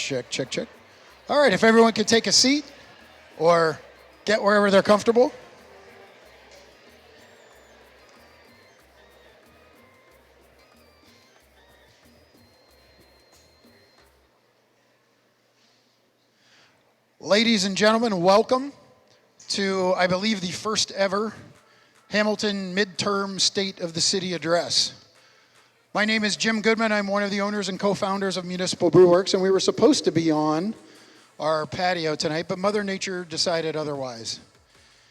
Check, check, check. All right, if everyone could take a seat or get wherever they're comfortable. Ladies and gentlemen, welcome to, I believe, the first ever Hamilton Midterm State of the City Address. My name is Jim Goodman. I'm one of the owners and co-founders of Municipal Brewworks, and we were supposed to be on our patio tonight, but Mother Nature decided otherwise.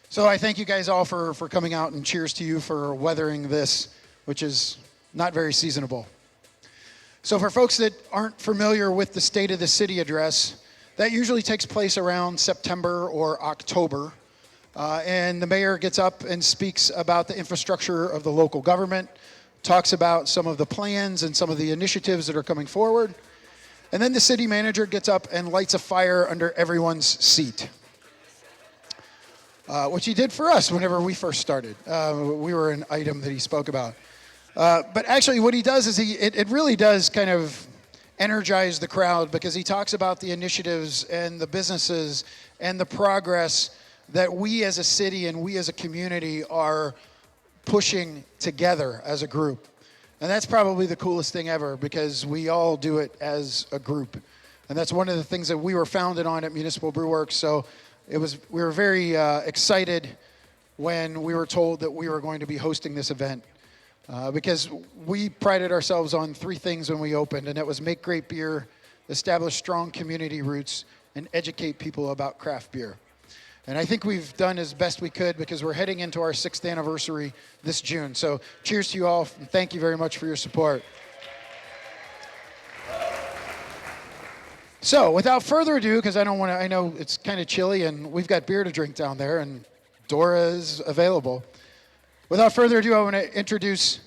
So I thank you guys all for coming out, and cheers to you for weathering this, which is not very seasonable. So for folks that aren't familiar with the State of the City Address, that usually takes place around September or October, and the mayor gets up and speaks about the infrastructure of the local government, talks about some of the plans and some of the initiatives that are coming forward, and then the city manager gets up and lights a fire under everyone's seat, which he did for us whenever we first started. We were an item that he spoke about. But actually what he does is it really does kind of energize the crowd, because he talks about the initiatives and the businesses and the progress that we as a city and we as a community are pushing together as a group. And that's probably the coolest thing ever, because we all do it as a group. And that's one of the things that we were founded on at Municipal Brewworks. So we were very excited when we were told that we were going to be hosting this event. Because we prided ourselves on three things when we opened, and it was make great beer, establish strong community roots, and educate people about craft beer. And I think we've done as best we could, because we're heading into our 6th anniversary this June. So cheers to you all, and thank you very much for your support. So without further ado, because I know it's kind of chilly and we've got beer to drink down there, and Dora is available. Without further ado, I want to introduce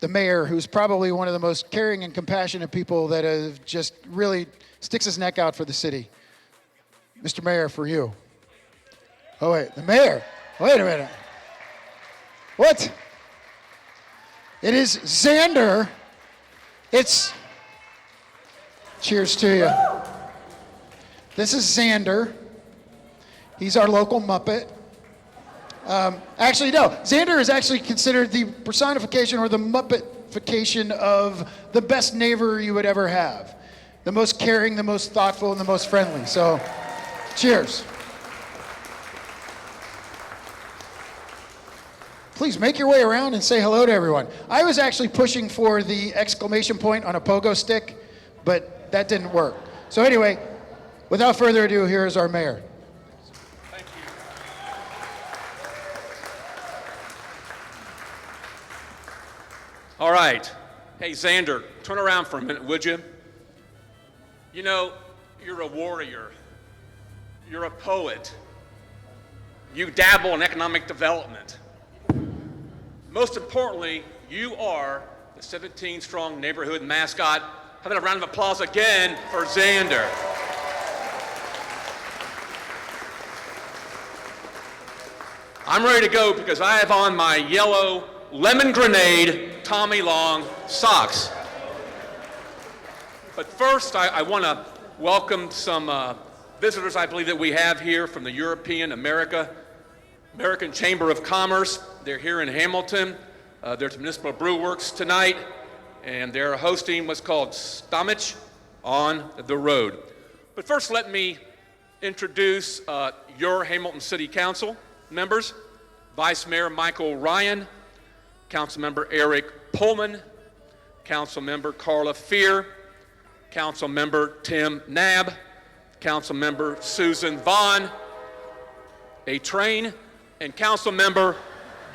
the mayor, who's probably one of the most caring and compassionate people that have just really sticks his neck out for the city. Mr. Mayor, for you. Oh, wait, the mayor. Wait a minute. What? It is Xander. It's, cheers to you. This is Xander. He's our local Muppet. Actually, no. Xander is actually considered the personification or the Muppetification of the best neighbor you would ever have. The most caring, the most thoughtful, and the most friendly. So, cheers. Please make your way around and say hello to everyone. I was actually pushing for the exclamation point on a pogo stick, but that didn't work. So anyway, without further ado, here is our mayor. All right. Hey, Xander, turn around for a minute, would you? You know, you're a warrior. You're a poet. You dabble in economic development. Most importantly, you are the 17-strong neighborhood mascot. How about a round of applause again for Xander? I'm ready to go because I have on my yellow lemon grenade Tommy Long socks. But first, I want to welcome some visitors I believe that we have here from the American Chamber of Commerce. They're here in Hamilton. They're at Municipal Brewworks tonight, and they're hosting what's called Stomach on the Road. But first, let me introduce your Hamilton City Council members: Vice Mayor Michael Ryan, Councilmember Eric Pullman, Councilmember Carla Fear, Councilmember Tim Knabb, Councilmember Susan Vaughn, A Train, and Councilmember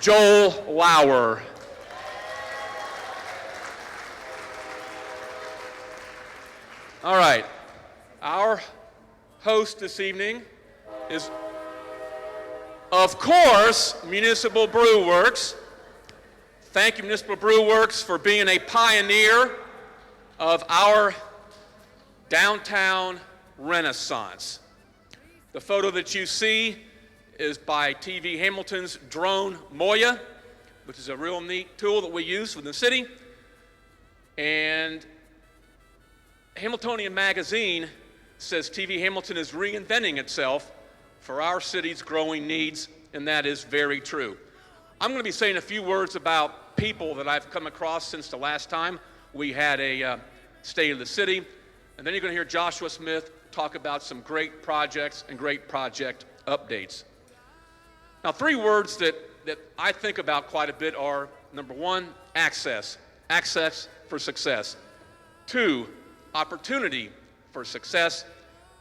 Joel Lauer. All right, our host this evening is, of course, Municipal Brewworks. Thank you, Municipal Brewworks, for being a pioneer of our downtown renaissance. The photo that you see is by TV Hamilton's drone Moeller, which is a real neat tool that we use within the city. And Hamiltonian Magazine says TV Hamilton is reinventing itself for our city's growing needs, and that is very true. I'm going to be saying a few words about people that I've come across since the last time we had a State of the City, and then you're going to hear Joshua Smith talk about some great projects and great project updates. Now, three words that I think about quite a bit are, number one, access. Access for success. Two, opportunity for success.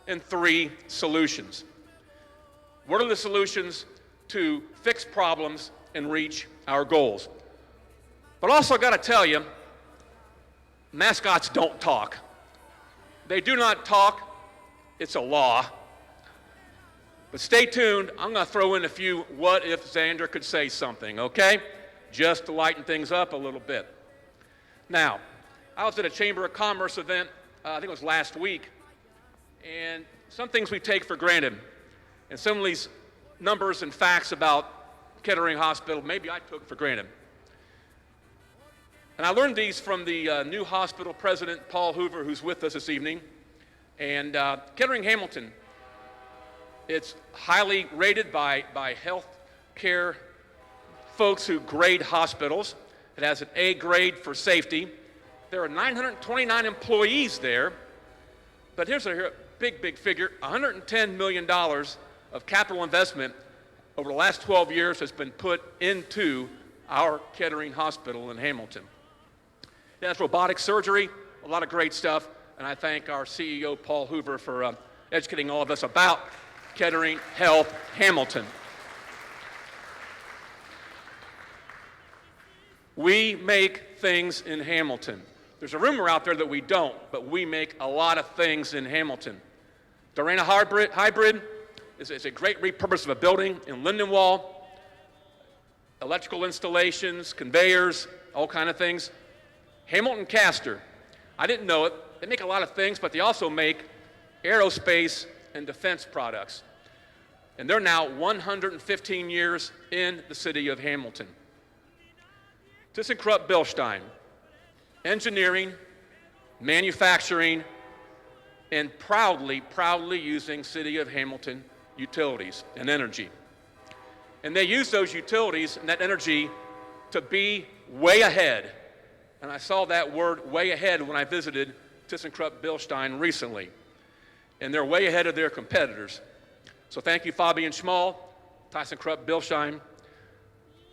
And three, solutions. What are the solutions to fix problems and reach our goals? But also, I got to tell you, mascots don't talk. They do not talk. It's a law. But stay tuned. I'm going to throw in a few what if Xander could say something, okay? Just to lighten things up a little bit. Now, I was at a Chamber of Commerce event, I think it was last week, and some things we take for granted, and some of these numbers and facts about Kettering Hospital, maybe I took for granted. And I learned these from the new hospital president, Paul Hoover, who's with us this evening. And Kettering Hamilton, it's highly rated by health care folks who grade hospitals. It has an A grade for safety. There are 929 employees there. But here's a big figure. $110 million of capital investment over the last 12 years has been put into our Kettering Hospital in Hamilton. It has robotic surgery, a lot of great stuff, and I thank our CEO, Paul Hoover, for educating all of us about Kettering Health Hamilton. We make things in Hamilton. There's a rumor out there that we don't, but we make a lot of things in Hamilton. DARANA Hybrid is a great repurpose of a building in Lindenwall. Electrical installations, conveyors, all kind of things. Hamilton Castor, I didn't know it. They make a lot of things, but they also make aerospace and defense products. And they're now 115 years in the city of Hamilton. THYSSENKRUPP BILSTEIN, engineering, manufacturing, and proudly using City of Hamilton utilities and energy. And they use those utilities and that energy to be way ahead. And I saw that word way ahead when I visited THYSSENKRUPP BILSTEIN recently. And they're way ahead of their competitors. So thank you, Fabian Schmall, THYSSENKRUPP BILSTEIN,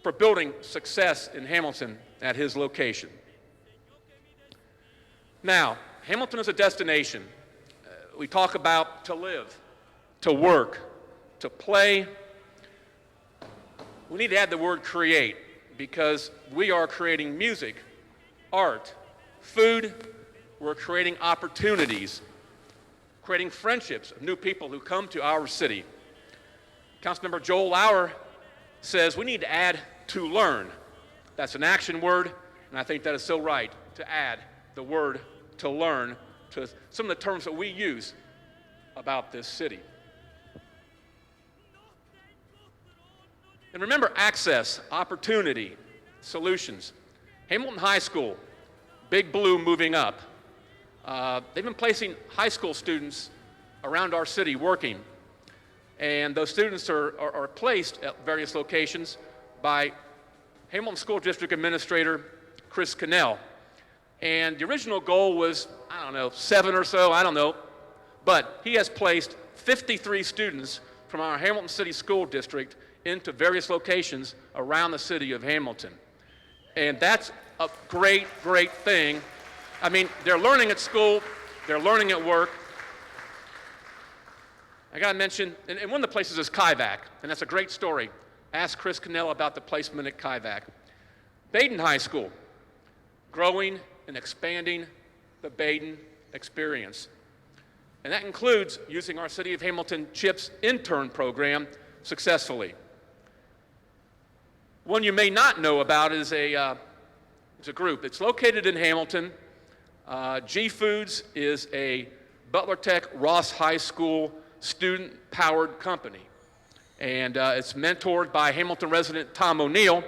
for building success in Hamilton at his location. Now, Hamilton is a destination. We talk about to live, to work, to play. We need to add the word create, because we are creating music, art, food. We're creating opportunities, creating friendships of new people who come to our city. Councilmember Joel Lauer says we need to add to learn. That's an action word, and I think that is so right, to add the word to learn to some of the terms that we use about this city. And remember access, opportunity, solutions. Hamilton High School, Big Blue moving up. They've been placing high school students around our city working. And those students are placed at various locations by Hamilton School District Administrator Chris Cannell. And the original goal was, 7 or so, I don't know. But he has placed 53 students from our Hamilton City School District into various locations around the city of Hamilton. And that's a great thing. I mean, they're learning at school, they're learning at work. I gotta mention, and one of the places is Kivac, and that's a great story. Ask Chris Cannell about the placement at Kivac. Baden High School, growing and expanding the Baden experience. And that includes using our City of Hamilton CHIPS intern program successfully. One you may not know about is a group. It's located in Hamilton. G Foods is a Butler Tech Ross High School student-powered company. And it's mentored by Hamilton resident Tom O'Neill.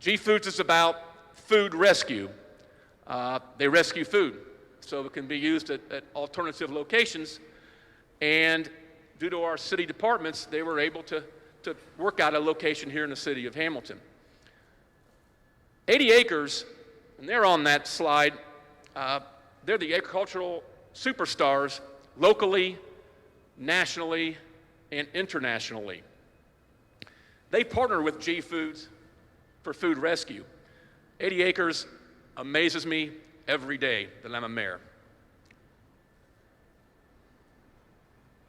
G Foods is about food rescue. They rescue food. so it can be used at alternative locations. And due to our city departments, they were able to work out a location here in the city of Hamilton. 80 acres, and they're on that slide, they're the agricultural superstars locally, nationally, and internationally. They partner with G Foods for food rescue. 80 acres amazes me every day that I'm a mayor.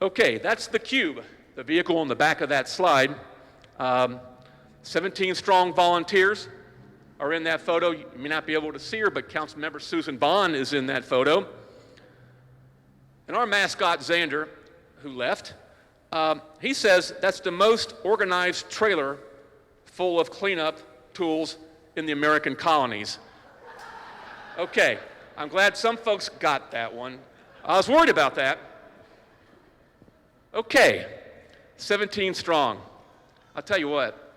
Okay, that's the cube, the vehicle on the back of that slide. 17 strong volunteers are in that photo. You may not be able to see her, but Councilmember Susan Bond is in that photo. And our mascot, Xander, who left, he says that's the most organized trailer full of cleanup tools in the American colonies. Okay, I'm glad some folks got that one. I was worried about that. Okay, 17 strong. I'll tell you what,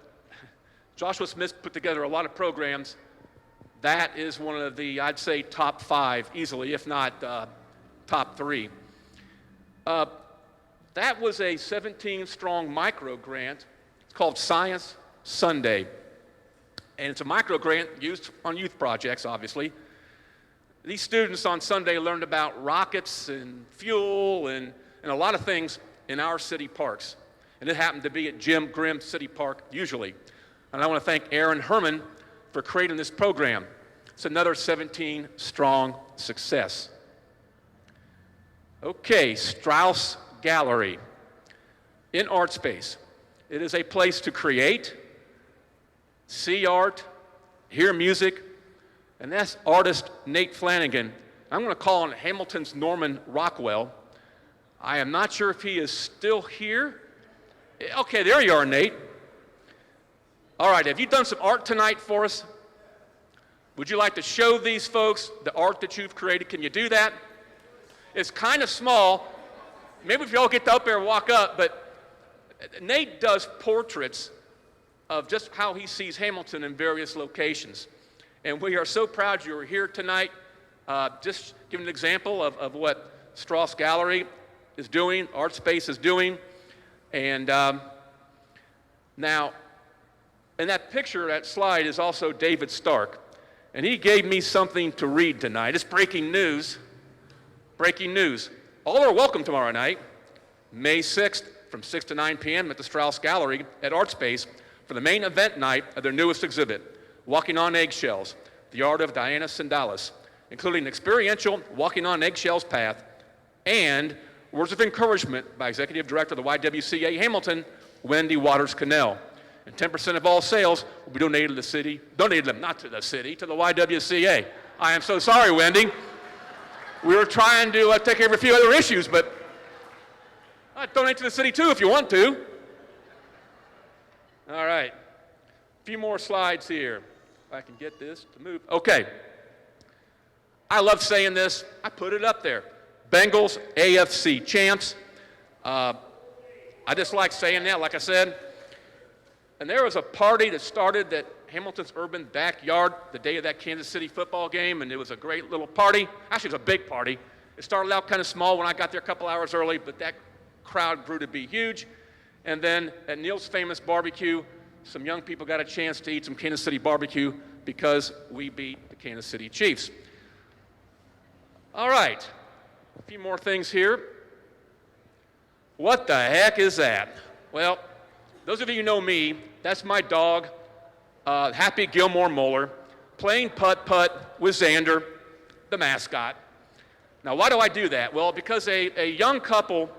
Joshua Smith put together a lot of programs. That is one of the, I'd say, top 5 easily, if not top 3. That was a 17 strong micro grant. It's called Science Sunday. And it's a micro grant used on youth projects, obviously. These students on Sunday learned about rockets and fuel and a lot of things in our city parks. And it happened to be at Jim Grimm City Park, usually. And I want to thank Aaron Herman for creating this program. It's another 17 strong success. Okay, Strauss Gallery in Art Space. It is a place to create, see art, hear music, and that's artist Nate Flanagan. I'm going to call on Hamilton's Norman Rockwell. I am not sure if he is still here. Okay, there you are, Nate. All right, have you done some art tonight for us? Would you like to show these folks the art that you've created? Can you do that? It's kind of small. Maybe if you all get up there and walk up, but Nate does portraits of just how he sees Hamilton in various locations. And we are so proud you are here tonight. Just give an example of what Strauss Gallery is doing, Art Space is doing. And now, in that picture, that slide is also David Stark. And he gave me something to read tonight. It's breaking news. Breaking news. All are welcome tomorrow night, May 6th, from 6 to 9 p.m. at the Strauss Gallery at Art Space for the main event night of their newest exhibit, Walking on Eggshells, the art of Diana Sindalis, including an experiential Walking on Eggshells path and words of encouragement by Executive Director of the YWCA Hamilton, Wendy Waters Cannell. And 10% of all sales will be donated to the city, donated them, not to the city, to the YWCA. I am so sorry, Wendy. We were trying to take care of a few other issues, but donate to the city too if you want to. All right, a few more slides here. If I can get this to move. Okay, I love saying this. I put it up there. Bengals AFC champs. I just like saying that, like I said. And there was a party that started at Hamilton's urban backyard the day of that Kansas City football game, and it was a great little party. Actually, it was a big party. It started out kind of small when I got there a couple hours early, but that crowd grew to be huge. And then at Neil's Famous Barbecue, some young people got a chance to eat some Kansas City barbecue because we beat the Kansas City Chiefs. All right, a few more things here. What the heck is that? Well, those of you who know me, that's my dog, Happy Gilmore Moeller, playing putt-putt with Xander, the mascot. Now, why do I do that? Well, because a young couple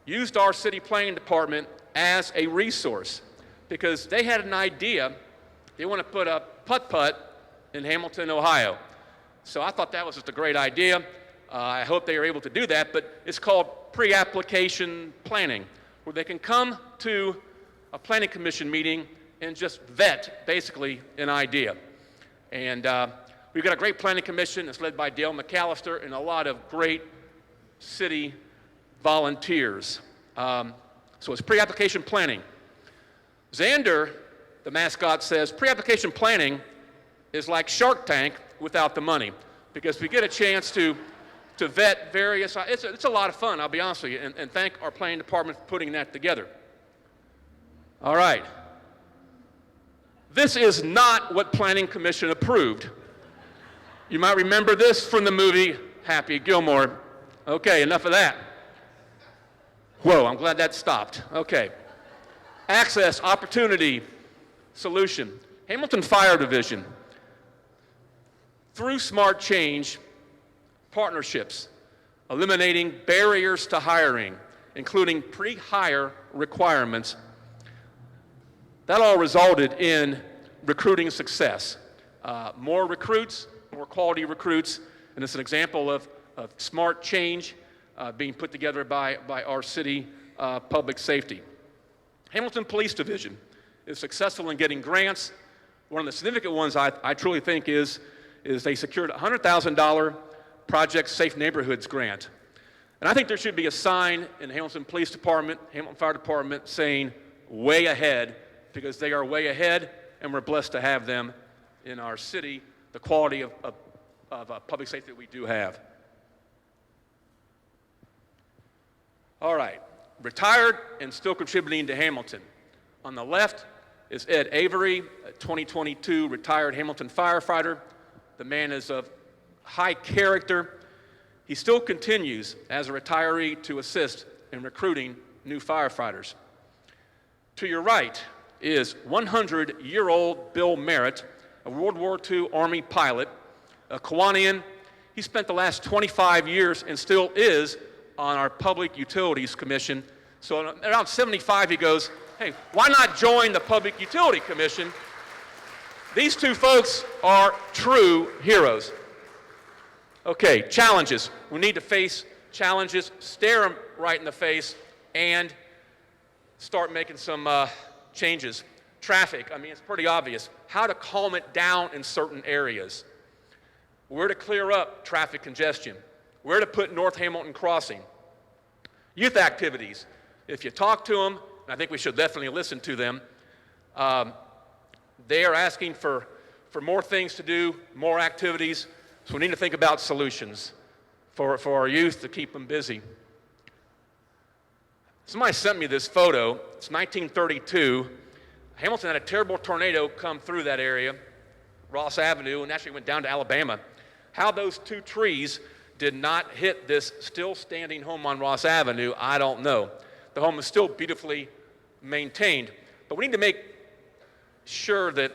used our city planning department as a resource because they had an idea. They want to put a putt-putt in Hamilton, Ohio. So I thought that was just a great idea. I hope they are able to do that, but it's called pre-application planning, where they can come to a planning commission meeting and just vet, basically, an idea. And we've got a great planning commission. It's led by Dale McAllister and a lot of great city volunteers. So it's pre-application planning. Xander, the mascot, says pre-application planning is like Shark Tank without the money, because we get a chance to to vet various, it's a lot of fun, I'll be honest with you, and thank our planning department for putting that together. All right. This is not what Planning Commission approved. You might remember this from the movie Happy Gilmore. Okay, enough of that. Whoa, I'm glad that stopped. Okay. Access, opportunity, solution. Hamilton Fire Division. Through smart change, partnerships, eliminating barriers to hiring, including pre-hire requirements, that all resulted in recruiting success. More recruits, more quality recruits, and it's an example of smart change being put together by our city public safety. Hamilton Police Division is successful in getting grants. One of the significant ones I truly think is they secured a $100,000 Project Safe Neighborhoods grant. And I think there should be a sign in the Hamilton Police Department, Hamilton Fire Department saying way ahead, because they are way ahead and we're blessed to have them in our city, the quality of public safety that we do have. All right, retired and still contributing to Hamilton. On the left is Ed Avery, a 2022 retired Hamilton firefighter. The man is of high character. He still continues as a retiree to assist in recruiting new firefighters. To your right is 100-year-old Bill Merritt, a World War II Army pilot, a Kiwanian. He spent the last 25 years and still is on our Public Utilities Commission. So around 75, he goes, hey, why not join the Public Utility Commission? These two folks are true heroes. Okay, challenges. We need to face challenges, stare them right in the face, and start making some changes. Traffic, I mean, it's pretty obvious. How to calm it down in certain areas. Where to clear up traffic congestion. Where to put North Hamilton Crossing. Youth activities. If you talk to them, and I think we should definitely listen to them, they are asking for more things to do, more activities, so we need to think about solutions for our youth to keep them busy. Somebody sent me this photo. It's 1932. Hamilton had a terrible tornado come through that area, Ross Avenue, and actually went down to Alabama. How those two trees did not hit this still standing home on Ross Avenue, I don't know. The home is still beautifully maintained, but we need to make sure that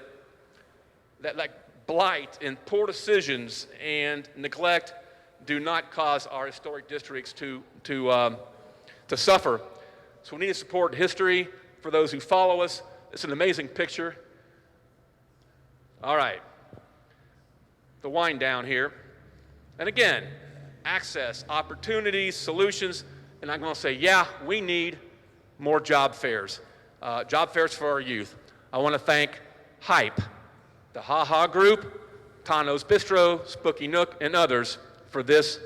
like blight and poor decisions and neglect do not cause our historic districts to suffer. So we need to support history for those who follow us. It's an amazing picture. All right, the wind down here. And again, access, opportunities, solutions, and I'm going to say, yeah, we need more job fairs for our youth. I want to thank HYPE, the Ha Ha Group, Tano's Bistro, Spooky Nook, and others for this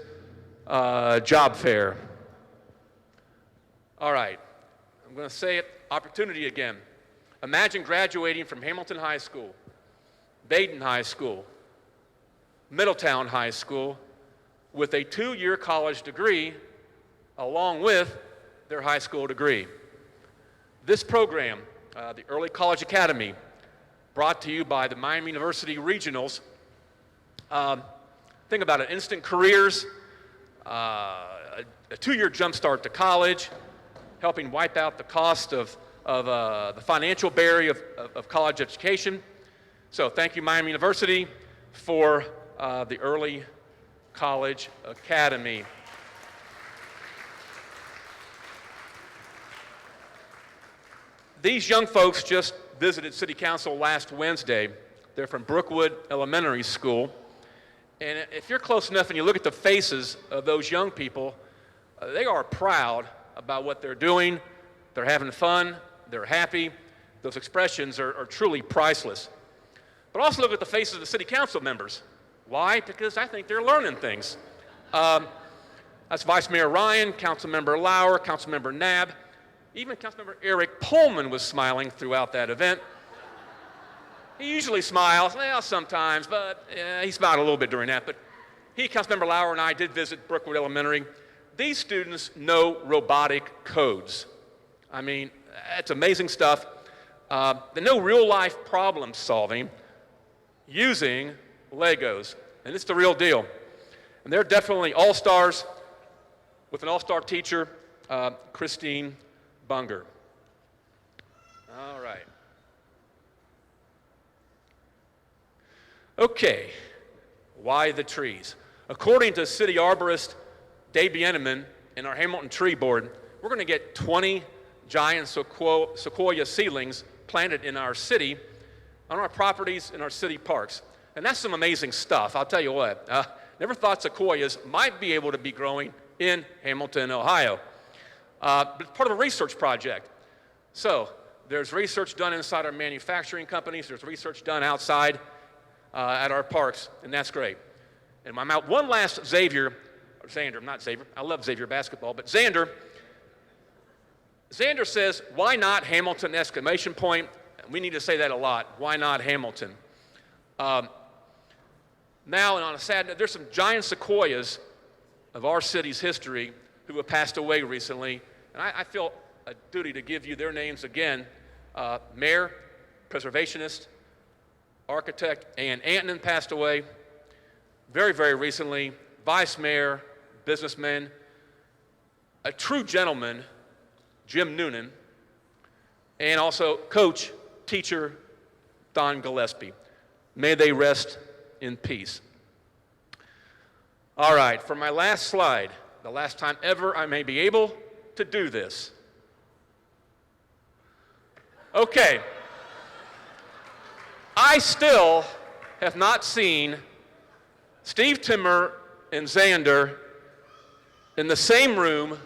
job fair. All right, I'm going to say it, opportunity again. Imagine graduating from Hamilton High School, Dayton High School, Middletown High School, with a 2-year college degree along with their high school degree. This program, the Early College Academy, brought to you by the Miami University Regionals. Think about it, instant careers, a 2-year jump start to college, helping wipe out the cost of the financial barrier of college education. So thank you, Miami University, for the Early College Academy. These young folks just visited City Council last Wednesday. They're from Brookwood Elementary School. And if you're close enough and you look at the faces of those young people, they are proud about what they're doing. They're having fun. They're happy. Those expressions are truly priceless. But also look at the faces of the City Council members. Why? Because I think they're learning things. That's Vice Mayor Ryan, Councilmember Lauer, Councilmember Knabb. Even Councilmember Eric Pullman was smiling throughout that event. He usually smiles, well, sometimes, but he smiled a little bit during that. But Councilmember Lauer, and I did visit Brookwood Elementary. These students know robotic codes. I mean, it's amazing stuff. They know real-life problem solving using Legos, and it's the real deal. And they're definitely all-stars with an all-star teacher, Christine Bunger. All right. Okay, why the trees? According to city arborist Dave Bieneman and our Hamilton Tree Board, we're going to get 20 giant sequoia seedlings planted in our city, on our properties, in our city parks. And that's some amazing stuff, I'll tell you what. Never thought sequoias might be able to be growing in Hamilton, Ohio. But it's part of a research project. So there's research done inside our manufacturing companies, there's research done outside at our parks, and that's great. And I'm out one last Xander, not Xavier, I love Xavier basketball, but Xander says, why not Hamilton, exclamation point. We need to say that a lot, why not Hamilton? Now, and on a sad note, there's some giant sequoias of our city's history who have passed away recently, and I feel a duty to give you their names again. Mayor, preservationist, architect Ann Antonin passed away very, very recently. Vice mayor, businessman, a true gentleman, Jim Noonan, and also coach, teacher, Don Gillespie. May they rest in peace. All right, for my last slide, the last time ever I may be able to do this. Okay. I still have not seen Steve Timmer and Xander in the same room,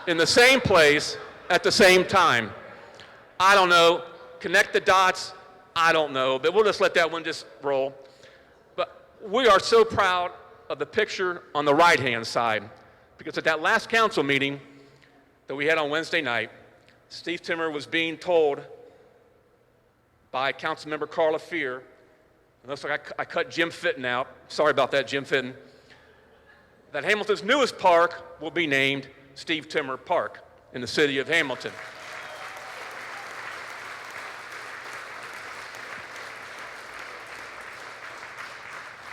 in the same place, at the same time. I don't know. Connect the dots. I don't know. But we'll just let that one just roll. But we are so proud of the picture on the right-hand side, because at that last council meeting that we had on Wednesday night, Steve Timmer was being told by Councilmember Carla Fear, it looks like I cut Jim Fitton out, sorry about that, Jim Fitton, that Hamilton's newest park will be named Steve Timmer Park in the city of Hamilton.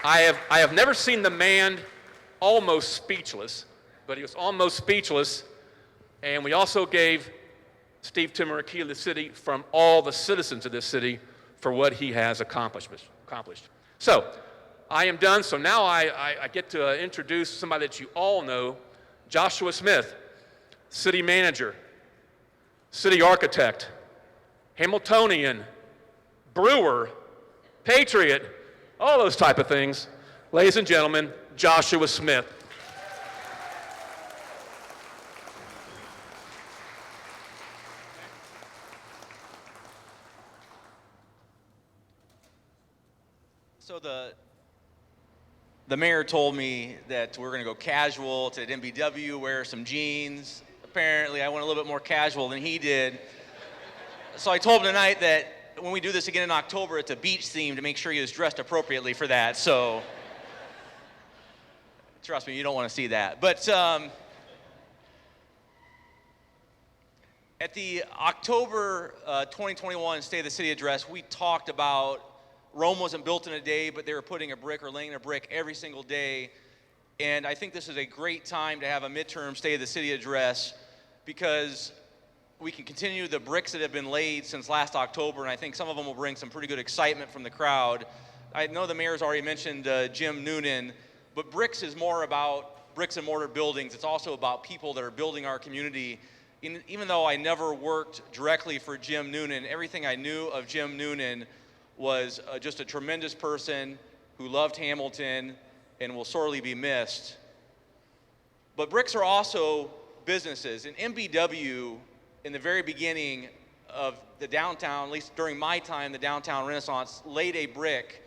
I have never seen the man almost speechless, but he was almost speechless, and we also gave Steve Timmer a key to the city from all the citizens of this city for what he has accomplished. So, I am done, so now I get to introduce somebody that you all know, Joshua Smith, city manager, city architect, Hamiltonian, brewer, patriot, all those type of things. Ladies and gentlemen, Joshua Smith. So the mayor told me that we're going to go casual to MBW, wear some jeans. Apparently, I went a little bit more casual than he did. So I told him tonight that when we do this again in October, it's a beach theme to make sure he is dressed appropriately for that. So trust me, you don't want to see that. But at the October 2021 State of the City address, we talked about Rome wasn't built in a day, but they were putting a brick or laying a brick every single day. And I think this is a great time to have a midterm State of the City address, because we can continue the bricks that have been laid since last October, and I think some of them will bring some pretty good excitement from the crowd. I know the mayor's already mentioned Jim Noonan, but bricks is more about bricks and mortar buildings. It's also about people that are building our community. Even though I never worked directly for Jim Noonan, everything I knew of Jim Noonan was just a tremendous person who loved Hamilton and will sorely be missed. But bricks are also businesses. And MBW, in the very beginning of the downtown, at least during my time, the downtown Renaissance, laid a brick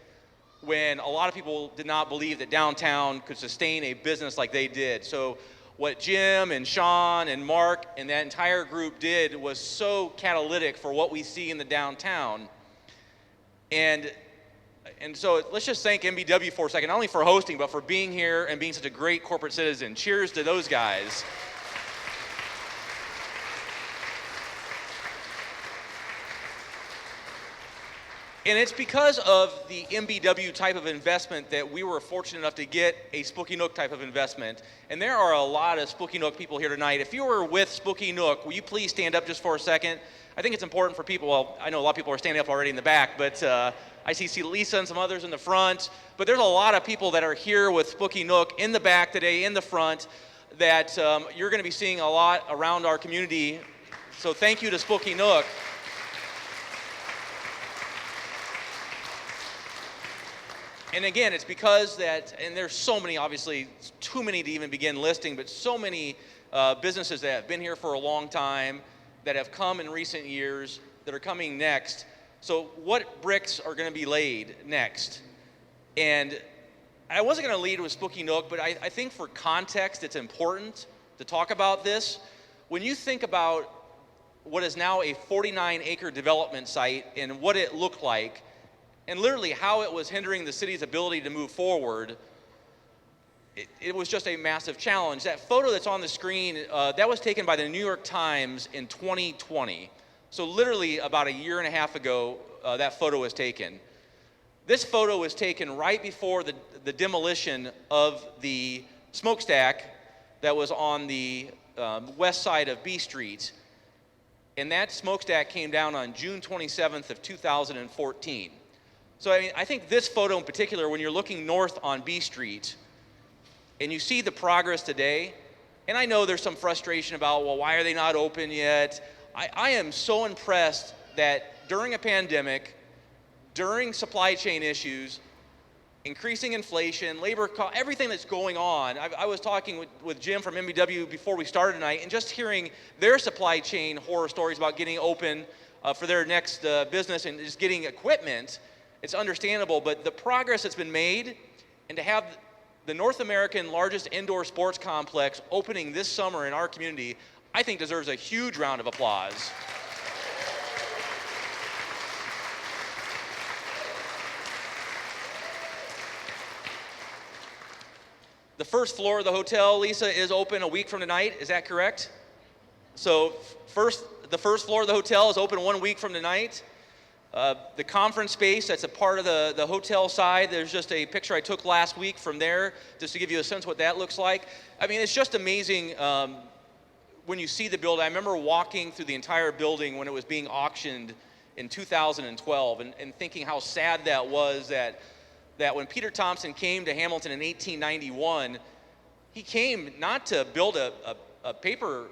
when a lot of people did not believe that downtown could sustain a business like they did. So what Jim and Sean and Mark and that entire group did was so catalytic for what we see in the downtown. And And so let's just thank MBW for a second, not only for hosting, but for being here and being such a great corporate citizen. Cheers to those guys. And it's because of the MBW type of investment that we were fortunate enough to get a Spooky Nook type of investment. And there are a lot of Spooky Nook people here tonight. If you were with Spooky Nook, will you please stand up just for a second? I think it's important for people, well, I know a lot of people are standing up already in the back, but I see Lisa and some others in the front. But there's a lot of people that are here with Spooky Nook in the back today, in the front, that you're going to be seeing a lot around our community. So thank you to Spooky Nook. And again, it's because that, and there's so many, obviously, too many to even begin listing, but so many businesses that have been here for a long time, that have come in recent years, that are coming next. So what bricks are going to be laid next? And I wasn't going to lead with Spooky Nook, but I think for context, it's important to talk about this. When you think about what is now a 49-acre development site and what it looked like, and literally how it was hindering the city's ability to move forward, it was just a massive challenge. That photo that's on the screen, that was taken by the New York Times in 2020. So literally about a year and a half ago, that photo was taken. This photo was taken right before the demolition of the smokestack that was on the west side of B Street. And that smokestack came down on June 27th of 2014. So I mean, I think this photo in particular, when you're looking north on B Street, and you see the progress today, and I know there's some frustration about, well, why are they not open yet? I am so impressed that during a pandemic, during supply chain issues, increasing inflation, labor cost, everything that's going on. I was talking with Jim from MBW before we started tonight, and just hearing their supply chain horror stories about getting open for their next business and just getting equipment, it's understandable, but the progress that's been made, and to have the North American largest indoor sports complex opening this summer in our community, I think deserves a huge round of applause. The first floor of the hotel, Lisa, is open a week from tonight. Is that correct? So the first floor of the hotel is open 1 week from tonight. The conference space, that's a part of the hotel side. There's just a picture I took last week from there, just to give you a sense of what that looks like. I mean, it's just amazing when you see the building. I remember walking through the entire building when it was being auctioned in 2012 and thinking how sad that was that when Peter Thompson came to Hamilton in 1891, he came not to build a paper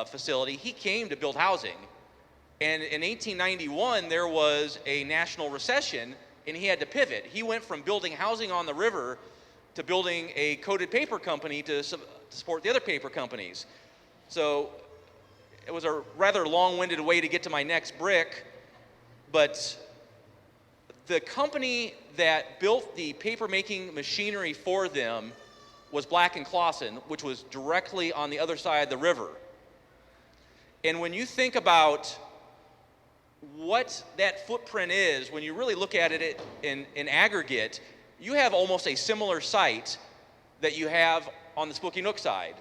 facility, he came to build housing. And in 1891, there was a national recession, and he had to pivot. He went from building housing on the river to building a coated paper company to support the other paper companies. So it was a rather long-winded way to get to my next brick, but the company that built the paper-making machinery for them was Black & Clausen, which was directly on the other side of the river. And when you think about what that footprint is, when you really look at it in aggregate, you have almost a similar site that you have on the Spooky Nook side.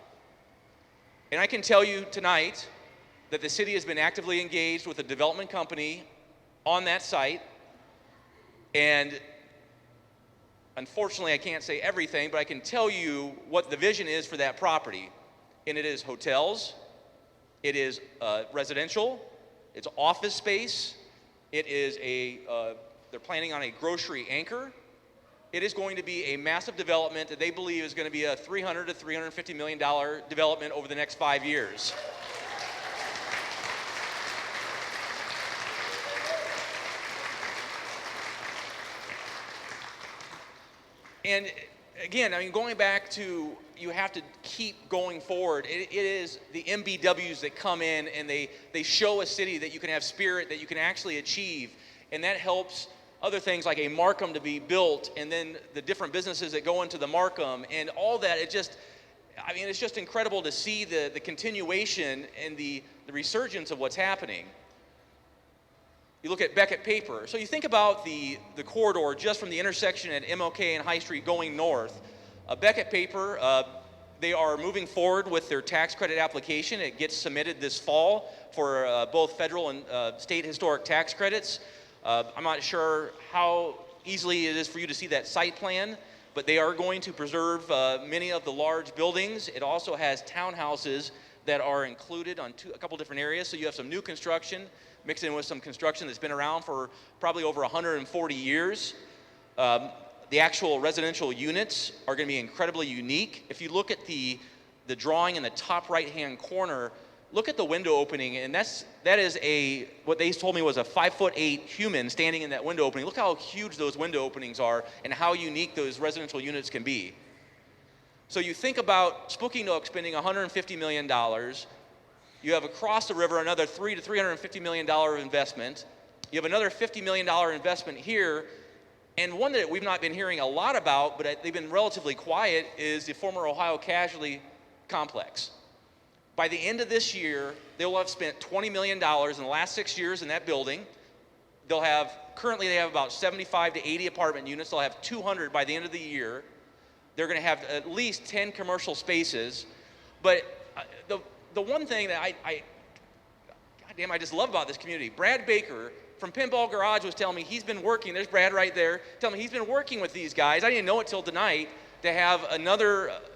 And I can tell you tonight that the city has been actively engaged with a development company on that site. And unfortunately, I can't say everything, but I can tell you what the vision is for that property. And it is hotels, it is residential, it's office space, it is they're planning on a grocery anchor. It is going to be a massive development that they believe is going to be a $300 to $350 million development over the next 5 years. And again, I mean, going back to, you have to keep going forward. It is the MBWs that come in and they show a city that you can have spirit, that you can actually achieve. And that helps other things like a Markham to be built, and then the different businesses that go into the Markham and all that. It just, I mean, it's just incredible to see the continuation and the resurgence of what's happening. You look at BECKETT paper. So you think about the corridor just from the intersection at MLK and High Street going north. BECKETT paper, they are moving forward with their tax credit application. It gets submitted this fall for both federal and state historic tax credits. I'm not sure how easily it is for you to see that site plan, but they are going to preserve many of the large buildings. It also has townhouses that are included on a couple different areas. So you have some new construction mixed in with some construction that's been around for probably over 140 years. The actual residential units are going to be incredibly unique. If you look at the drawing in the top right-hand corner, look at the window opening, and that is what they told me was a 5'8" human standing in that window opening. Look how huge those window openings are and how unique those residential units can be. So you think about Spooky Nook spending $150 million. You have across the river another $300 to $350 million investment. You have another $50 million investment here. And one that we've not been hearing a lot about, but they've been relatively quiet, is the former Ohio Casualty Complex. By the end of this year, they will have spent $20 million in the last 6 years in that building. Currently they have about 75 to 80 apartment units. They'll have 200 by the end of the year. They're going to have at least 10 commercial spaces. But the one thing that I just love about this community, Brad Baker from Pinball Garage was telling me he's been working, there's Brad right there, telling me he's been working with these guys, I didn't know it till tonight, to have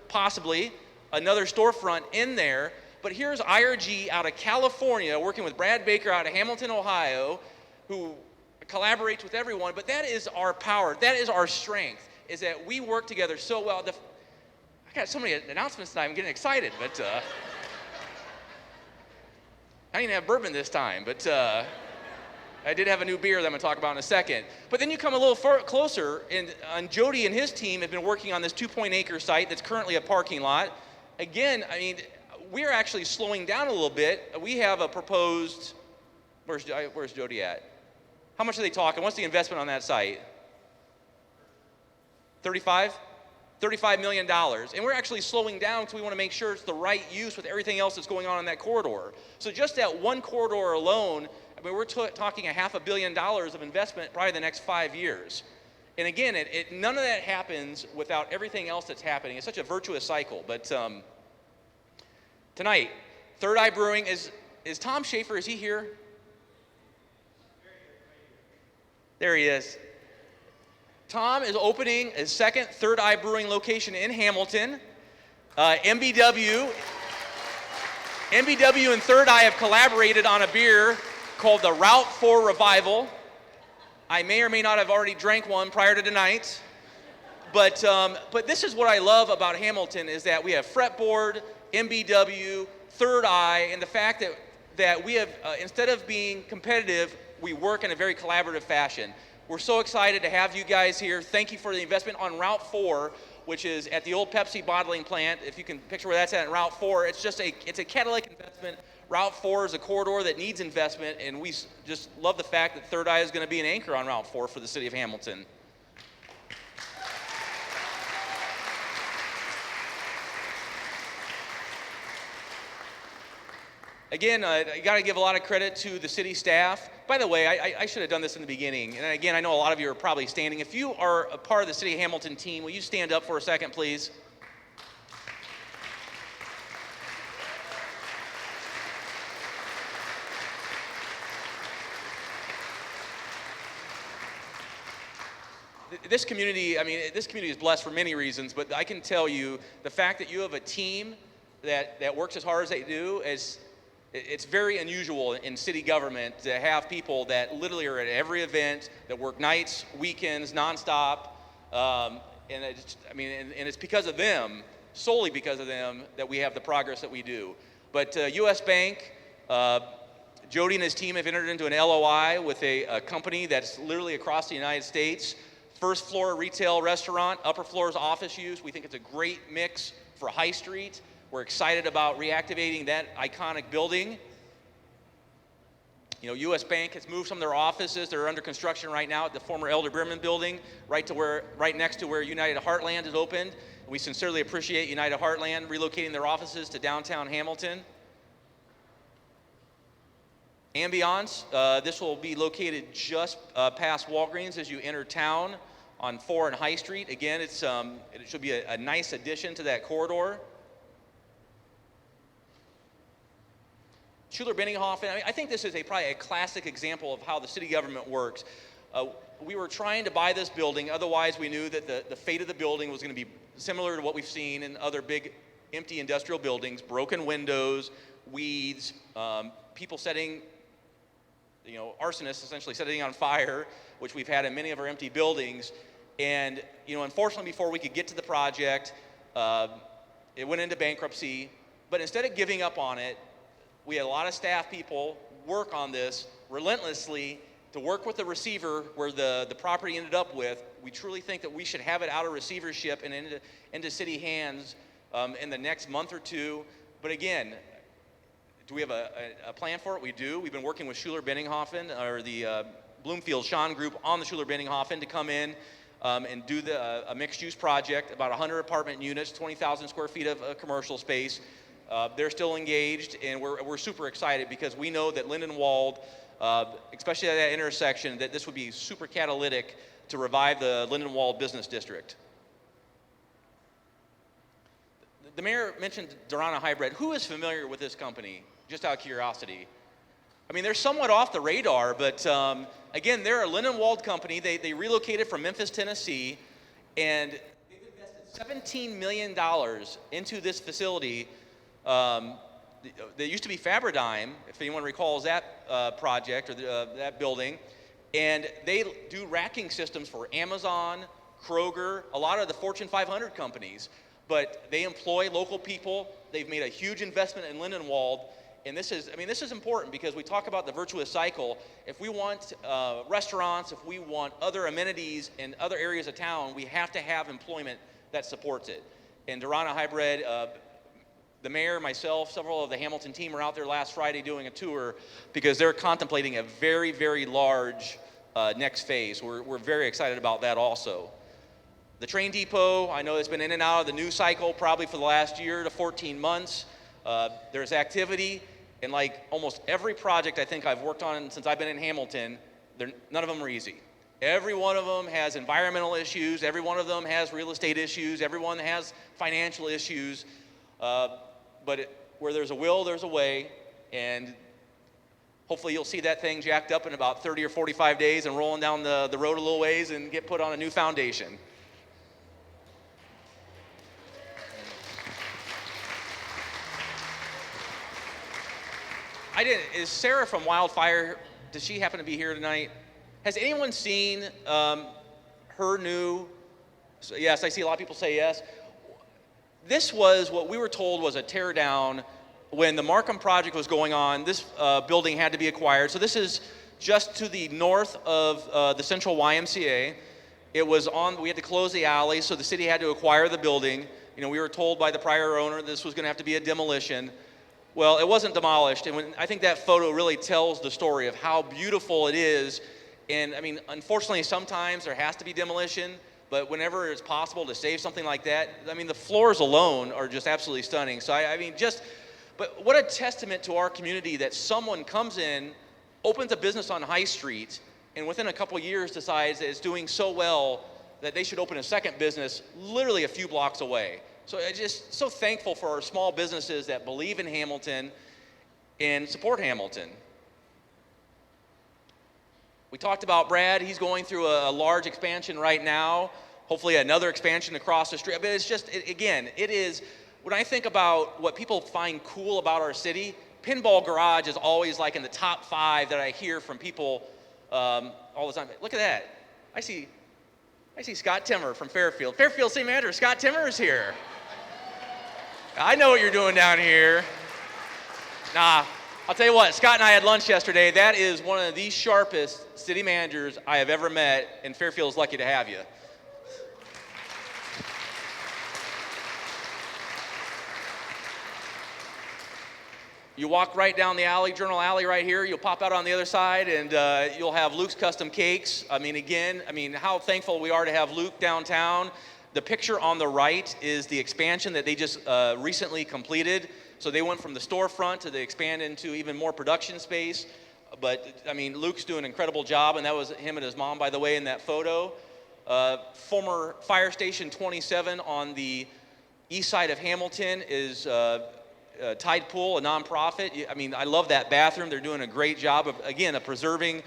possibly another storefront in there. But here's IRG out of California working with Brad Baker out of Hamilton, Ohio, who collaborates with everyone. But that is our power, that is our strength, is that we work together so well. I got so many announcements tonight, I'm getting excited, but I didn't have bourbon this time, but I did have a new beer that I'm going to talk about in a second. But then you come a little closer, and Jody and his team have been working on this 2.8-acre site that's currently a parking lot. Again, I mean, we're actually slowing down a little bit. We have a proposed, where's Jody at? How much are they talking? What's the investment on that site? 35? $35 million. And we're actually slowing down because we want to make sure it's the right use with everything else that's going on in that corridor. So just that one corridor alone, I mean, we're talking $500 million of investment probably the next 5 years. And again, none of that happens without everything else that's happening. It's such a virtuous cycle. But tonight, Third Eye Brewing, is Tom Schaefer, is he here? There he is. Tom is opening his second Third Eye Brewing location in Hamilton. MBW and Third Eye have collaborated on a beer called the Route 4 Revival. I may or may not have already drank one prior to tonight. But this is what I love about Hamilton, is that we have Fretboard, MBW, Third Eye, and the fact that we have, instead of being competitive, we work in a very collaborative fashion. We're so excited to have you guys here. Thank you for the investment on Route 4, which is at the old Pepsi bottling plant. If you can picture where that's at Route 4, it's a catalytic investment. Route 4 is a corridor that needs investment, and we just love the fact that Third Eye is going to be an anchor on Route 4 for the city of Hamilton. Again, I got to give a lot of credit to the city staff. By the way, I should have done this in the beginning. And again, I know a lot of you are probably standing. If you are a part of the City of Hamilton team, will you stand up for a second, please? This community, I mean, this community is blessed for many reasons, but I can tell you the fact that you have a team that works as hard as they do it's very unusual in city government to have people that literally are at every event, that work nights, weekends, nonstop, and it's because of them, solely because of them, that we have the progress that we do. But U.S. Bank, Jody and his team have entered into an LOI with a company that's literally across the United States. First floor retail restaurant, upper floors office use. We think it's a great mix for High Street. We're excited about reactivating that iconic building. You know, U.S. Bank has moved some of their offices. They're under construction right now at the former Elder Bremen building, right next to where United Heartland is opened. We sincerely appreciate United Heartland relocating their offices to downtown Hamilton. Ambiance, this will be located just past Walgreens as you enter town on 4 and High Street. Again, it should be a nice addition to that corridor. Schuler-Benninghofen, I think this is probably a classic example of how the city government works. We were trying to buy this building, otherwise we knew that the fate of the building was going to be similar to what we've seen in other big empty industrial buildings, broken windows, weeds, people setting, arsonists essentially setting on fire, which we've had in many of our empty buildings. And, unfortunately, before we could get to the project, it went into bankruptcy. But instead of giving up on it, we had a lot of staff people work on this relentlessly to work with the receiver where the property ended up with. We truly think that we should have it out of receivership and into city hands in the next month or two. But again, do we have a plan for it? We do. We've been working with Schuler-Benninghofen, or the Bloomfield-Shawn group on the Schuler-Benninghofen to come in and do a mixed-use project, about 100 apartment units, 20,000 square feet of commercial space. They're still engaged, and we're super excited because we know that Lindenwold, especially at that intersection, that this would be super catalytic to revive the Lindenwold business district. The mayor mentioned DARANA Hybrid. Who is familiar with this company, just out of curiosity? I mean, they're somewhat off the radar, but again, they're a Lindenwold company. They relocated from Memphis, Tennessee, and they've invested $17 million into this facility. There used to be Fabridyme, if anyone recalls that project or that building, and they do racking systems for Amazon, Kroger, a lot of the Fortune 500 companies. But they employ local people. They've made a huge investment in Lindenwold. And this is important because we talk about the virtuous cycle. If we want restaurants, if we want other amenities in other areas of town, we have to have employment that supports it. And DARANA Hybrid, the mayor, myself, several of the Hamilton team were out there last Friday doing a tour because they're contemplating a very, very large next phase. We're very excited about that also. The train depot, I know it's been in and out of the news cycle probably for the last year to 14 months. There's activity, and like almost every project I think I've worked on since I've been in Hamilton, none of them are easy. Every one of them has environmental issues, every one of them has real estate issues, everyone has financial issues, but where there's a will, there's a way, and hopefully you'll see that thing jacked up in about 30 or 45 days and rolling down the road a little ways and get put on a new foundation. Is Sarah from WILDFIRE, does she happen to be here tonight? Has anyone seen her new, so yes, I see a lot of people say yes. This was what we were told was a tear down when the Markham project was going on. This building had to be acquired. So this is just to the north of the Central YMCA. It was we had to close the alley, so the city had to acquire the building. We were told by the prior owner this was gonna have to be a demolition. Well, it wasn't demolished, and I think that photo really tells the story of how beautiful it is. And I mean, unfortunately, sometimes there has to be demolition, but whenever it's possible to save something like that, I mean, the floors alone are just absolutely stunning. So but what a testament to our community that someone comes in, opens a business on High Street, and within a couple years decides that it's doing so well that they should open a second business literally a few blocks away. So I'm just so thankful for our small businesses that believe in Hamilton and support Hamilton. We talked about Brad. He's going through a large expansion right now, hopefully another expansion across the street. But it's just, again, it is, when I think about what people find cool about our city, Pinball Garage is always like in the top 5 that I hear from people all the time. Look at that. I see Scott Timmer from Fairfield. Fairfield, St. Andrews, Scott Timmer is here. I know what you're doing down here. Nah, I'll tell you what, Scott and I had lunch yesterday. That is one of the sharpest city managers I have ever met, and Fairfield is lucky to have you. You walk right down the alley, Journal Alley right here, you'll pop out on the other side, and you'll have Luke's Custom Cakes. How thankful we are to have Luke downtown. The picture on the right is the expansion that they just recently completed. So they went from the storefront to they expand into even more production space. But, I mean, Luke's doing an incredible job, and that was him and his mom, by the way, in that photo. Former Fire Station 27 on the east side of Hamilton is Tide Pool, a nonprofit. I mean, I love that bathroom. They're doing a great job of, again, of preserving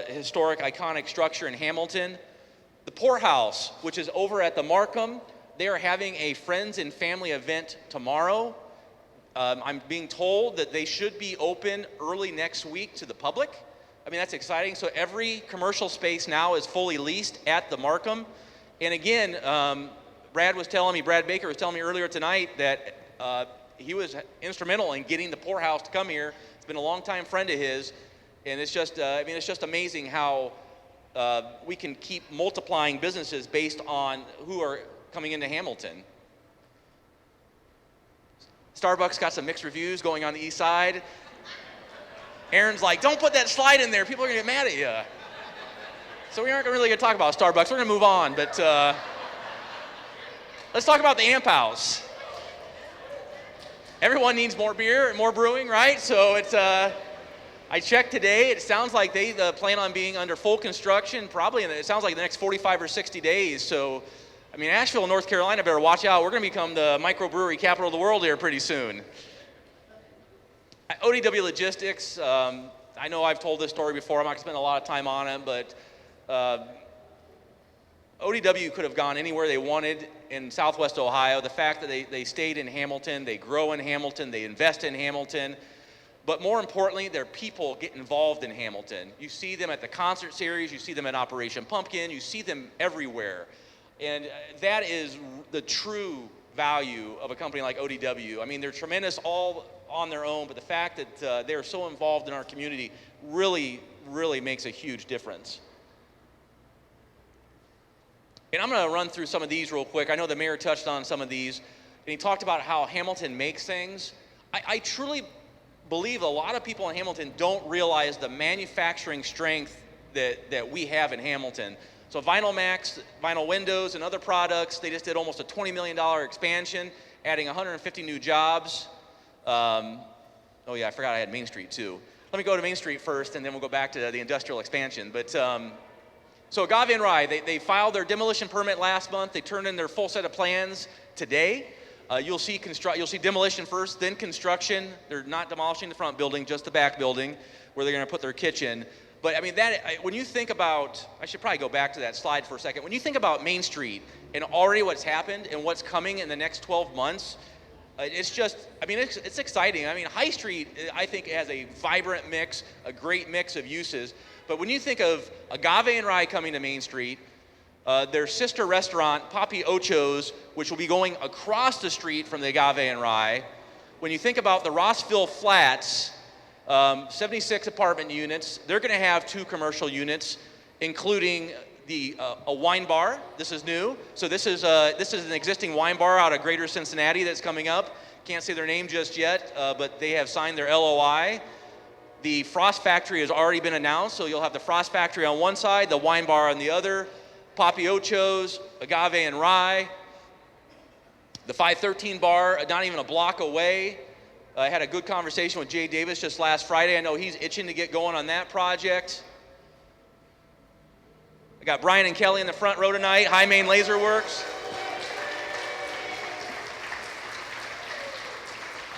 historic, iconic structure in Hamilton. The Poorhouse, which is over at the Markham, they are having a friends and family event tomorrow. I'm being told that they should be open early next week to the public. I mean, that's exciting. So every commercial space now is fully leased at the Markham. And again, Brad Baker was telling me earlier tonight that he was instrumental in getting the Poorhouse to come here. It's been a longtime friend of his, and it's just, I mean, it's just amazing how we can keep multiplying businesses based on who are coming into Hamilton. Starbucks got some mixed reviews going on the east side. Aaron's like, don't put that slide in there. People are gonna get mad at you. So we aren't really gonna talk about Starbucks. We're gonna move on, but let's talk about the Amp House. Everyone needs more beer and more brewing, right? So it's, I checked today, it sounds like they plan on being under full construction probably it sounds like the next 45 or 60 days. So, I mean, Asheville, North Carolina better watch out. We're gonna become the microbrewery capital of the world here pretty soon. ODW Logistics, I know I've told this story before. I'm not gonna spend a lot of time on it, but ODW could have gone anywhere they wanted in Southwest Ohio. The fact that they stayed in Hamilton, they grow in Hamilton, they invest in Hamilton, but more importantly, their people get involved in Hamilton. You see them at the concert series, you see them at Operation Pumpkin, you see them everywhere. And that is the true value of a company like ODW. I mean, they're tremendous all on their own, but the fact that they're so involved in our community really, really makes a huge difference. And I'm gonna run through some of these real quick. I know the mayor touched on some of these, and he talked about how Hamilton makes things. I truly believe a lot of people in Hamilton don't realize the manufacturing strength that we have in Hamilton. So Vinyl Max, vinyl windows, and other products, they just did almost a $20 million expansion, adding 150 new jobs. Oh yeah, I forgot I had Main Street too. Let me go to Main Street first, and then we'll go back to the industrial expansion. But so Agave and Rye, they filed their demolition permit last month. They turned in their full set of plans today. You'll see demolition first, then construction. They're not demolishing the front building, just the back building, where they're going to put their kitchen. But I mean, when you think about, I should probably go back to that slide for a second. When you think about Main Street and already what's happened and what's coming in the next 12 months, it's just, I mean, it's exciting. I mean, High Street, I think, has a vibrant mix, a great mix of uses. But when you think of Agave and Rye coming to Main Street, their sister restaurant, Papi Ocho's, which will be going across the street from the Agave and Rye. When you think about the Rossville Flats, 76 apartment units, they're gonna have 2 commercial units, including a wine bar. This is new. So this is an existing wine bar out of Greater Cincinnati that's coming up. Can't say their name just yet, but they have signed their LOI. The Frost Factory has already been announced, so you'll have the Frost Factory on one side, the wine bar on the other, Papi Ocho's, Agave and Rye, the 513 bar, not even a block away. I had a good conversation with Jay Davis just last Friday. I know he's itching to get going on that project. I got Brian and Kelly in the front row tonight, High Main Laser Works.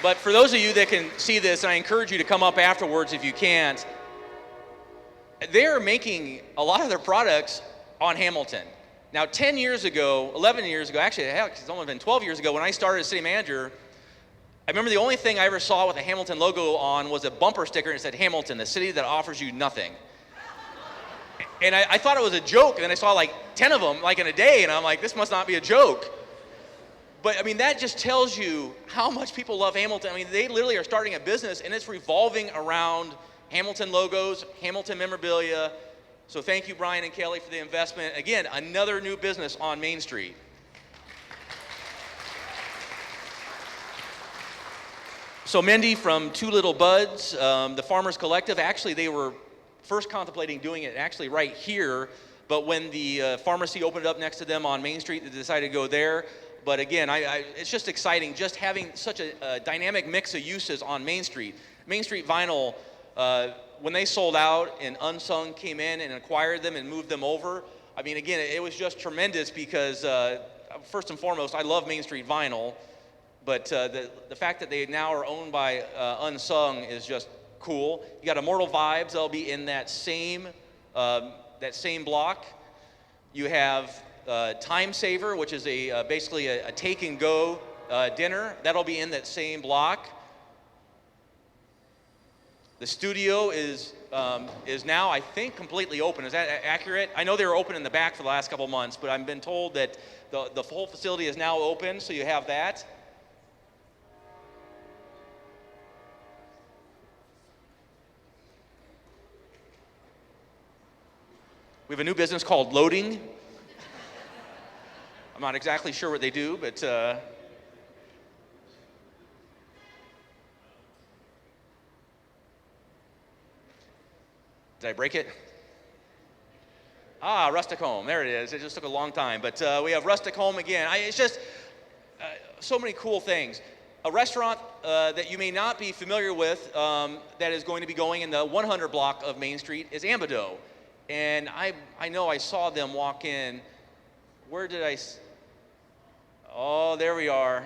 But for those of you that can see this, and I encourage you to come up afterwards if you can't, they're making a lot of their products on Hamilton. Now, 10 years ago, 11 years ago, actually, heck, it's only been 12 years ago when I started as city manager, I remember the only thing I ever saw with a Hamilton logo on was a bumper sticker and it said, Hamilton, the city that offers you nothing. And I thought it was a joke, and then I saw like 10 of them like in a day, and I'm like, this must not be a joke. But I mean, that just tells you how much people love Hamilton. I mean, they literally are starting a business, and it's revolving around Hamilton logos, Hamilton memorabilia. So thank you, Brian and Kelly, for the investment. Again, another new business on Main Street. So Mindy from Two Little Buds, the Farmers Collective, actually they were first contemplating doing it actually right here, but when the pharmacy opened up next to them on Main Street, they decided to go there. But again, it's just exciting just having such a dynamic mix of uses on Main Street. Main Street Vinyl when they sold out and Unsung came in and acquired them and moved them over, I mean, again, it was just tremendous because first and foremost, I love Main Street vinyl, but the fact that they now are owned by Unsung is just cool. You got Immortal Vibes, they'll be in that same block. You have Time Saver, which is basically a take and go dinner. That'll be in that same block. The studio is now, I think, completely open. Is that accurate? I know they were open in the back for the last couple months, but I've been told that the whole facility is now open, so you have that. We have a new business called Loading. I'm not exactly sure what they do, but did I break it? Ah, Rustic Home, there it is. It just took a long time, but we have Rustic Home again. It's just so many cool things. A restaurant that you may not be familiar with that is going to be going in the 100 block of Main Street is Ambido. And I know I saw them walk in. Where did I? Oh, there we are.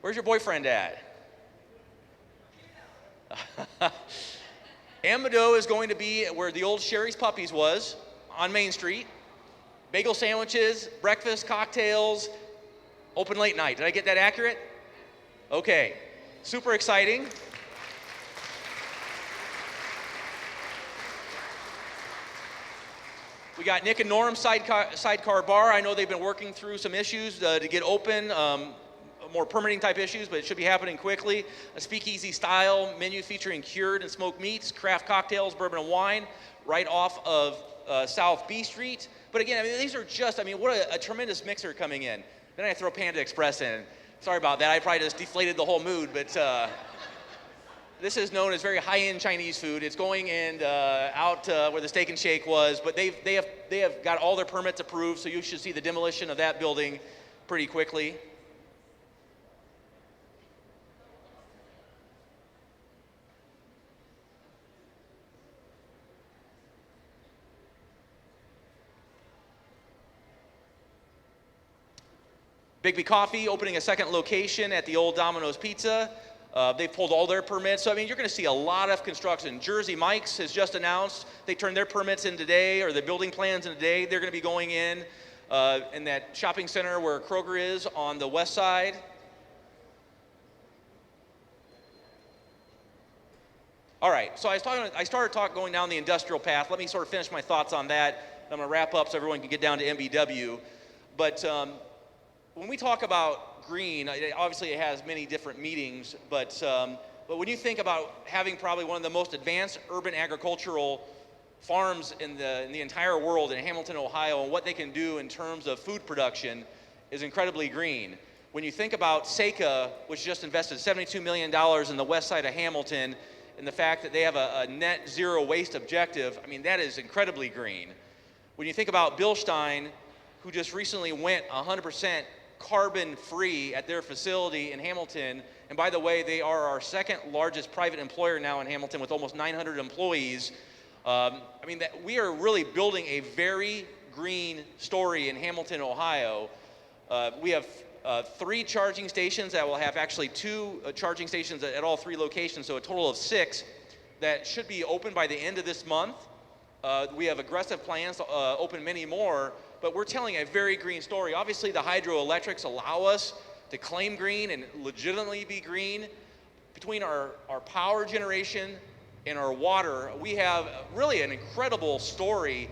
Where's your boyfriend at? Ambido is going to be where the old Sherry's Puppies was on Main Street. Bagel sandwiches, breakfast, cocktails, open late night. Did I get that accurate? Okay, super exciting. We got Nick and Norm's Sidecar Bar. I know they've been working through some issues to get open, more permitting type issues, but it should be happening quickly. A speakeasy style menu featuring cured and smoked meats, craft cocktails, bourbon and wine, right off of South B Street. But again, I mean, these are just, I mean, what a tremendous mixer coming in. Then I throw Panda Express in. Sorry about that. I probably just deflated the whole mood, but this is known as very high-end Chinese food. It's going in out where the Steak and Shake was, but they have got all their permits approved, so you should see the demolition of that building pretty quickly. Bigby Coffee opening a second location at the old Domino's Pizza. They've pulled all their permits. So, I mean, you're going to see a lot of construction. Jersey Mike's has just announced they turned their permits in today, or the building plans in today. They're going to be going in that shopping center where Kroger is on the west side. All right, so I started going down the industrial path. Let me sort of finish my thoughts on that. I'm going to wrap up so everyone can get down to MBW. But when we talk about green, obviously it has many different meanings, but when you think about having probably one of the most advanced urban agricultural farms in the entire world in Hamilton, Ohio, and what they can do in terms of food production is incredibly green. When you think about SAVOR, which just invested $72 million in the west side of Hamilton, and the fact that they have a net zero waste objective, I mean, that is incredibly green. When you think about BILSTEIN, who just recently went 100% carbon-free at their facility in Hamilton, and by the way, they are our second largest private employer now in Hamilton with almost 900 employees. I mean, we are really building a very green story in Hamilton, Ohio. We have 3 charging stations that will have actually 2 charging stations at all 3 locations, so a total of 6 that should be open by the end of this month. We have aggressive plans to open many more, but we're telling a very green story. Obviously, the hydroelectrics allow us to claim green and legitimately be green. Between our power generation and our water, we have really an incredible story,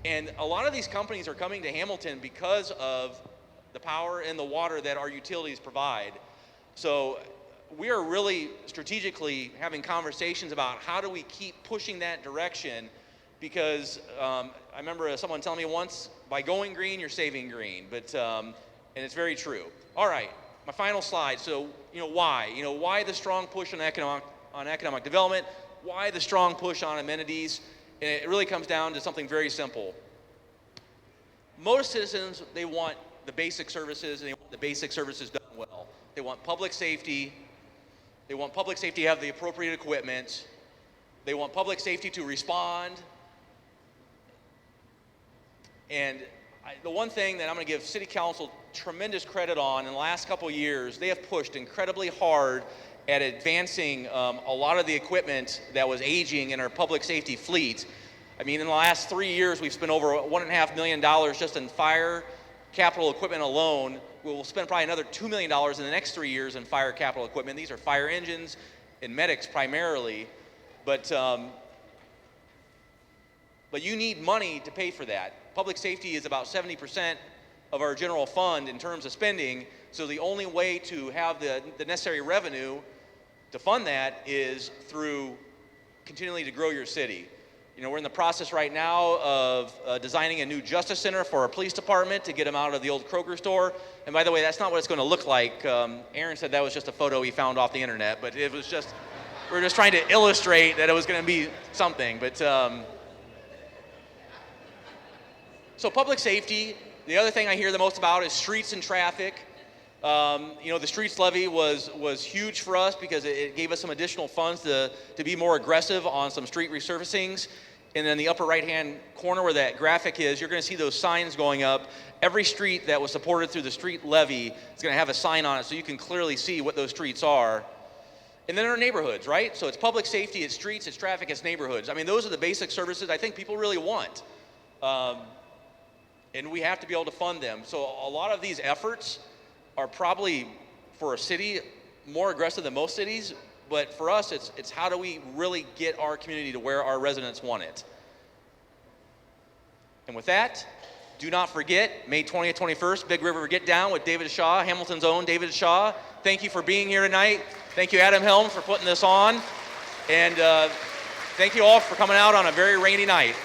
and a lot of these companies are coming to Hamilton because of the power and the water that our utilities provide. So we are really strategically having conversations about how do we keep pushing that direction, because I remember someone telling me once, by going green, you're saving green, but, and it's very true. All right, my final slide. So, why? Why the strong push on economic development? Why the strong push on amenities? And it really comes down to something very simple. Most citizens, they want the basic services, and they want the basic services done well. They want public safety. They want public safety to have the appropriate equipment. They want public safety to respond. And the one thing that I'm going to give City Council tremendous credit on in the last couple of years, they have pushed incredibly hard at advancing a lot of the equipment that was aging in our public safety fleet. I mean, in the last 3 years, we've spent over $1.5 million just in fire capital equipment alone. We'll spend probably another $2 million in the next 3 years in fire capital equipment. These are fire engines and medics primarily, but you need money to pay for that. Public safety is about 70% of our general fund in terms of spending, so the only way to have the necessary revenue to fund that is through continually to grow your city. You know, we're in the process right now of designing a new justice center for our police department to get them out of the old Kroger store. And by the way, that's not what it's going to look like. Aaron said that was just a photo he found off the internet, but it was just, we're just trying to illustrate that it was going to be something. But so public safety, the other thing I hear the most about is streets and traffic. You know, the streets levy was huge for us because it gave us some additional funds to be more aggressive on some street resurfacings. And then the upper right-hand corner where that graphic is, you're going to see those signs going up. Every street that was supported through the street levy is going to have a sign on it so you can clearly see what those streets are. And then our neighborhoods, right? So it's public safety, it's streets, it's traffic, it's neighborhoods. I mean, those are the basic services I think people really want. And we have to be able to fund them. So a lot of these efforts are probably, for a city, more aggressive than most cities, but for us, it's how do we really get our community to where our residents want it. And with that, do not forget, May 20th, 21st, Big River Get Down with David Shaw, Hamilton's own David Shaw. Thank you for being here tonight. Thank you, Adam Helms, for putting this on. And thank you all for coming out on a very rainy night.